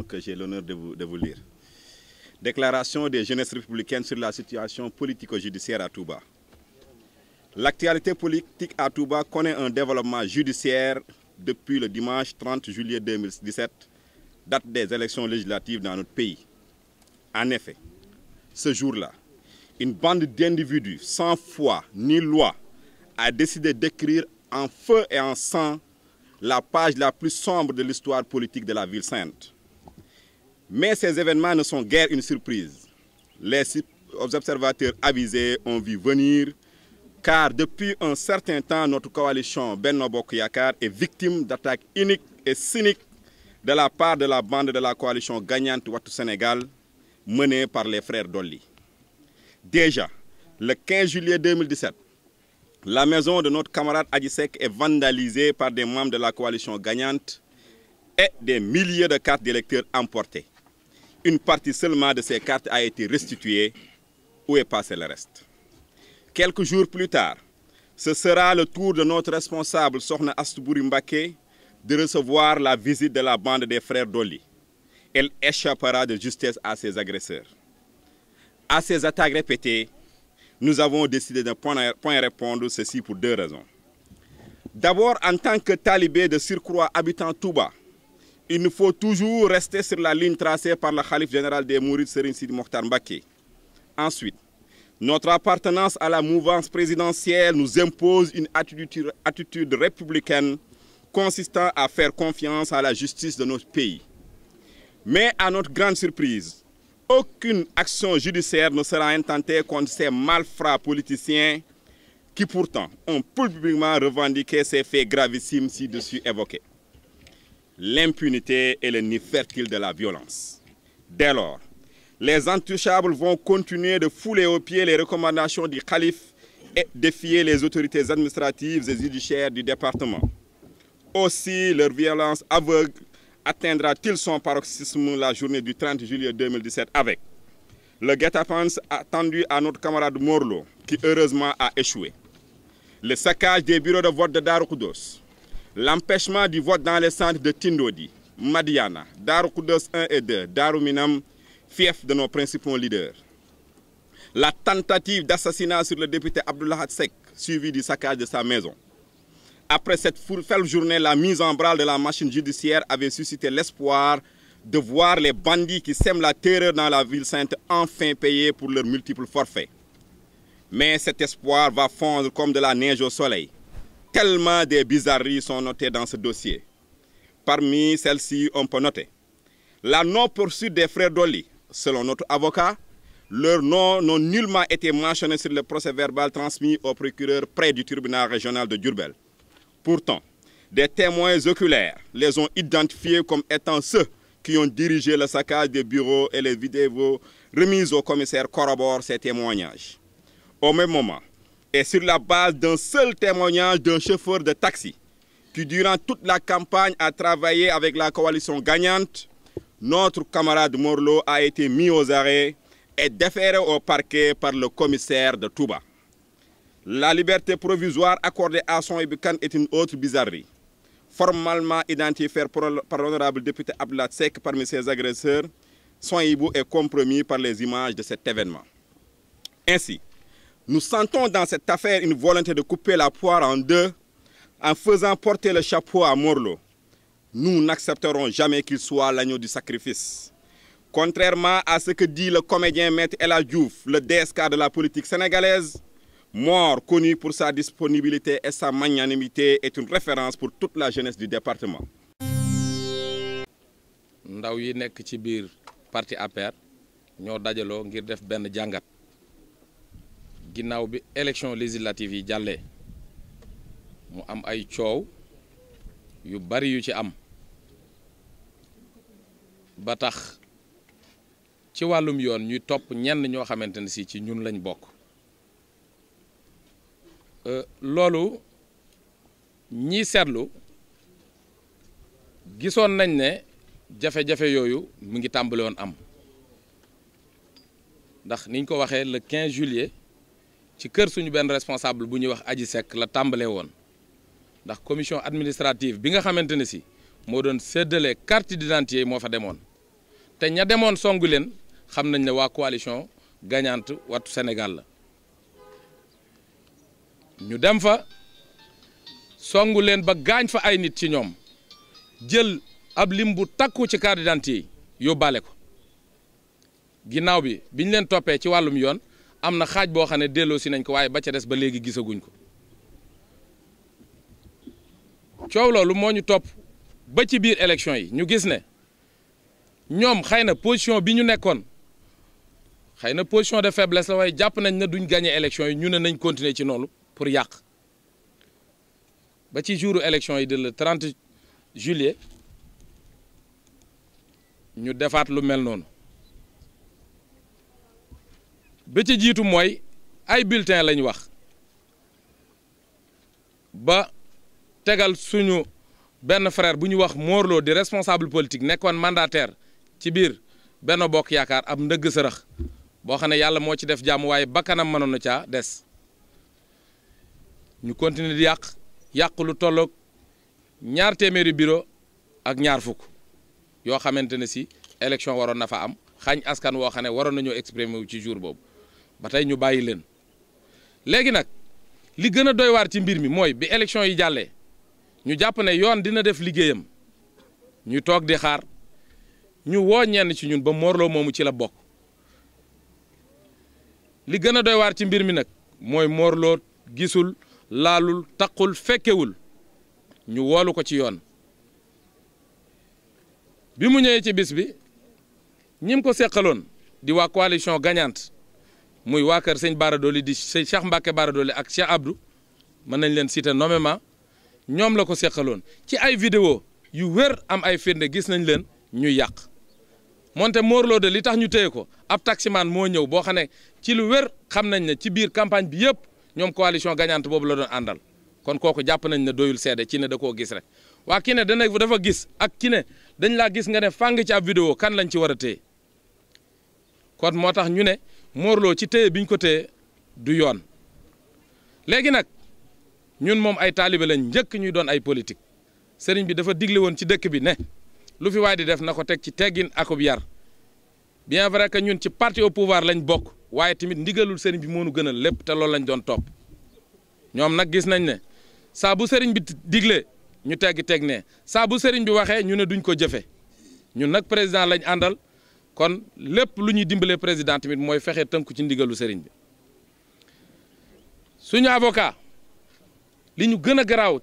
que j'ai l'honneur de vous lire. Déclaration des jeunesses républicaines sur la situation politico-judiciaire à Touba. L'actualité politique à Touba connaît un développement judiciaire depuis le dimanche 30 juillet 2017, date des élections législatives dans notre pays. En effet, ce jour-là, une bande d'individus sans foi ni loi a décidé d'écrire en feu et en sang la page la plus sombre de l'histoire politique de la ville sainte. Mais ces événements ne sont guère une surprise. Les observateurs avisés ont vu venir, car depuis un certain temps, notre coalition Benno Bokk Yakaar est victime d'attaques iniques et cyniques de la part de la bande de la coalition gagnante Wattu Sénégal, menée par les frères Dolly. Déjà, le 15 juillet 2017, la maison de notre camarade Adji Seck est vandalisée par des membres de la coalition gagnante et des milliers de cartes d'électeurs emportées. Une partie seulement de ces cartes a été restituée. Où est passé le reste? Quelques jours plus tard, ce sera le tour de notre responsable Sokhna Astou Boury Mbacké de recevoir la visite de la bande des frères Dolly. Elle échappera de justesse à ses agresseurs. À ces attaques répétées, nous avons décidé de ne point répondre, ceci pour deux raisons. D'abord, en tant que talibé de surcroît habitant Touba, il nous faut toujours rester sur la ligne tracée par le khalife général des Mourides, Serigne Sidi Mokhtar Mbacké. Ensuite, notre appartenance à la mouvance présidentielle nous impose une attitude républicaine consistant à faire confiance à la justice de notre pays. Mais à notre grande surprise, aucune action judiciaire ne sera intentée contre ces malfrats politiciens qui pourtant ont publiquement revendiqué ces faits gravissimes ci-dessus évoqués. L'impunité est le nid fertile de la violence. Dès lors, les intouchables vont continuer de fouler aux pieds les recommandations du calife et défier les autorités administratives et judiciaires du département. Aussi, leur violence aveugle atteindra-t-il son paroxysme la journée du 30 juillet 2017 avec le guet-apens attendu à notre camarade Morlo, qui heureusement a échoué, le saccage des bureaux de vote de Darou Khoudoss, l'empêchement du vote dans les centres de Tindodi, Madiana, Darou Khoudoss 1 et 2, Darou Minam, fief de nos principaux leaders, la tentative d'assassinat sur le député Abdoulaye Seck, suivi du saccage de sa maison. Après cette folle journée, la mise en branle de la machine judiciaire avait suscité l'espoir de voir les bandits qui sèment la terreur dans la ville sainte enfin payés pour leurs multiples forfaits. Mais cet espoir va fondre comme de la neige au soleil. Tellement des bizarreries sont notées dans ce dossier. Parmi celles-ci, on peut noter la non-poursuite des frères Dolly. Selon notre avocat, leurs noms n'ont nullement été mentionnés sur le procès-verbal transmis au procureur près du tribunal régional de Diourbel. Pourtant, des témoins oculaires les ont identifiés comme étant ceux qui ont dirigé le saccage des bureaux et les vidéos remises au commissaire corroborent ces témoignages. Au même moment, et sur la base d'un seul témoignage d'un chauffeur de taxi qui, durant toute la campagne, a travaillé avec la coalition gagnante, notre camarade Morlo a été mis aux arrêts et déféré au parquet par le commissaire de Touba. La liberté provisoire accordée à Sohaibou Kane est une autre bizarrerie. Formellement identifié par l'honorable député Abdoulaye Seck parmi ses agresseurs, Sohaibou est compromis par les images de cet événement. Ainsi, nous sentons dans cette affaire une volonté de couper la poire en deux en faisant porter le chapeau à Morlo. Nous n'accepterons jamais qu'il soit l'agneau du sacrifice. Contrairement à ce que dit le comédien Maître El Hadji Diouf, le DSK de la politique sénégalaise, Mor, connu pour sa disponibilité et sa magnanimité, est une référence pour toute la jeunesse du département. ndaw yi nekk ci biir parti APR ñoo dajaloo ngir def benn jàngat ginnaaw bi élection législative yi jàllee mu am ay coow yu bari yu ci am ba tax ci wàllum yoon ñuy topp ñenn ñoo xamante ne si ci ñun lañ bokk. loolu ñi seetlu gisoon nañ ne jafe-jafe yooyu mu ngi tàmbale woon am ndax niñ ko waxee le 15 juillet ci kër suñu benn responsable bu ñuy wax Adji Seck la tàmbalee woon ndax commission administrative bi nga xamante ne si moo doon séddale carte d'identité moo fa demoon te ña demoon songu leen xam nañ ne waa coalition gagnante Wattu Sénégal la ñu dem fa songu leen ba gaañ fa ay nit ci ñoom jël ab lim bu takku ci carte d'identité yi yóbbaale ko ginnaaw bi biñ leen toppee ci wàllum yoon am na xaaj boo xam ne delloo si nañ ko waaye ba ca des ba léegi gisaguñ ko coow loolu moo ñu topp ba ci biir élection yi ñu gis ne ñoom xëy na position bi ñu nekkoon xëy na position de faiblesse la waaye jàpp nañ ne duñ gagné élection yi ñu ne nañ continuer ci noonu pour yàq ba ci jouru élection yi de le 30 juillet ñu defaat lu mel noonu ba ci jiitu mooy ay bulletin lañ wax ba tegal suñu benn frère bu ñu wax Mor Lo di responsable politique nekkoon mandataire ci biir Benno Bokk Yaakaar ab ndëgg sërëx boo xam ne yàlla moo ci def jàmm waaye bakkanam mënoon na caa des ñu continuer di yàq lu tolloog 2 téeméeri bureau ak 2 fukk yoo xamante ne si élection waroon na fa am xañ askan woo xam ne waroon nañoo exprimer wu ci jour boobu ba tey ñu bàyyi leen léegi nag li gën a doy waar ci mbir mi mooy bi élection yi jàllee ñu jàpp ne yoon dina def liggéeyam ñu toog di xaar ñu woo ñenn ci ñun ba Mor Lo moomu ci la bokk li gën a doy waar ci mbir mi nag mooy Mor Lo gisul laalul taqul fekkewul ñu woolu ko ci yoon bi mu ñëwee ci bis bi ñim ko seqaloon di waa coalition gagnante muy waa kër sëñ Bara Dolly di Cheikh Mbacké Bara Dolly ak Cheikh Abdou mën nañ leen citer nommément ñoom la ko seqaloon ci ay vidéo yu wér am ay firnde gis nañ leen ñuy yàq moonte Mor Lo de li tax ñu téye ko ab taximan moo ñëw boo xam ne ci lu wér xam nañ ne ci biir campagne bi yëpp ñoom coalition gagnante boobu la doon àndal kon kooku jàpp nañ ne doyul seede ci ne da koo gis rek waa ki ne dafa gis ak ki ne dañ laa gis nga ne fàng ci ab vidéo kan lañ ci war a téye kon moo tax ñu ne Mor Lo ci téye biñ ko téye du yoon léegi nag ñun moom ay taalibe lañ njëkk ñuy doon ay politique sëriñ bi dafa digle woon ci dëkk bi ne lu fi waay di def na ko teg ci teggin akub yar bien vrai que ñun ci parti au pouvoir lañ bokk waaye tamit ndigalul sëriñ bi moo nu gënal lépp te loolu lañ doon topp ñoom nag gis nañ ne saa bu sëriñ bi digle ñu teg ne saa bu sëriñ bi waxee ñu ne duñ ko jëfe ñun nag président lañ àndal kon lépp lu ñuy dimbalee président tamit mooy fexe tënku ci ndigalu sëriñ bi suñu avocat li ñu gën a garaaw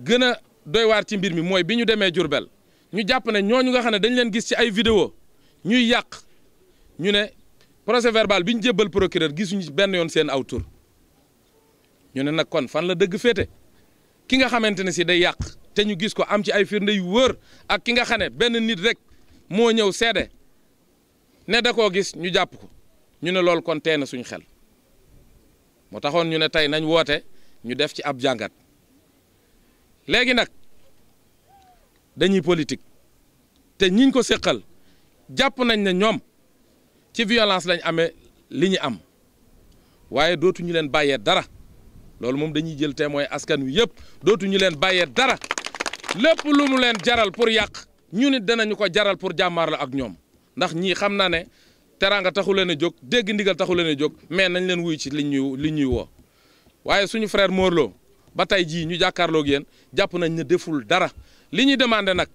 gën a doy waar ci mbir mi mooy bi ñu demee Diourbel ñu jàpp ne ñooñu nga xam ne dañ leen gis ci ay vidéo ñuy yàq ñu ne procès verbal bi ñu jébbal procureur gisuñu benn yoon seen aw tur ñu ne nag kon fan la dëgg féete ki nga xamante ne si day yàq te ñu gis ko am ci ay firnde yu wër ak ki nga xam ne benn nit rek moo ñëw seede ne da koo gis ñu jàpp ko ñu ne loolu kon tee na suñu xel moo taxoon ñu ne tey nañ woote ñu def ci ab jàngat léegi nag dañuy politique te ñiñ ko séqal jàpp nañ ne ñoom ci violence lañ amee li ñu am waaye dootuñu leen bàyyee dara loolu moom dañuy jël témoin askan wi yëpp dootuñu leen bàyyee dara lépp lu mu leen jaral pour yàq ñu nit danañu ko jaral pour jàmmaar la ak ñoom ndax ñii xam naa ne teraanga taxu leen a jóg dégg ndigal taxu leen a jóg mais nañ leen wuy ci li ñuy woo waaye suñu frère Mor Lo ba tey jii ñu jàkkaarloog yéen jàpp nañ ne deful dara li ñuy demandé nag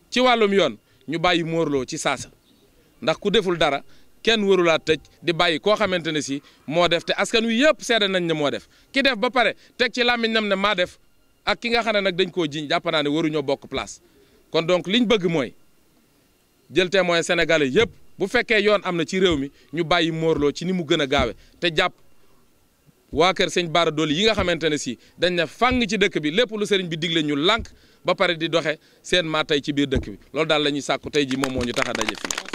ci wàllum yoon ñu bàyyi Mor Lo ci saasa ndax ku deful dara kenn warulaa tëj di bàyyi koo xamante ne si moo def te askan wi yëpp seede nañ ne moo def ki def ba pare teg ci làmmiñ nam ne maa def ak ki nga xam ne nag dañ koo jiñ jàpp naa ne waruñoo bokk place kon donc liñ bëgg mooy jël témoin sénégalais yëpp bu fekkee yoon am na ci réew mi ñu bàyyi Mor Lo ci ni mu gën a gaawe te jàpp waa kër sëñ Bara Dolly yi nga xamante ne si dañ ne fàng ci dëkk bi lépp lu sëriñ bi digle ñu lànk ba pare di doxe seen maa tey ci biir dëkk bi loolu daal la ñuy sàkku tey ji moom moo ñu tax a daje fii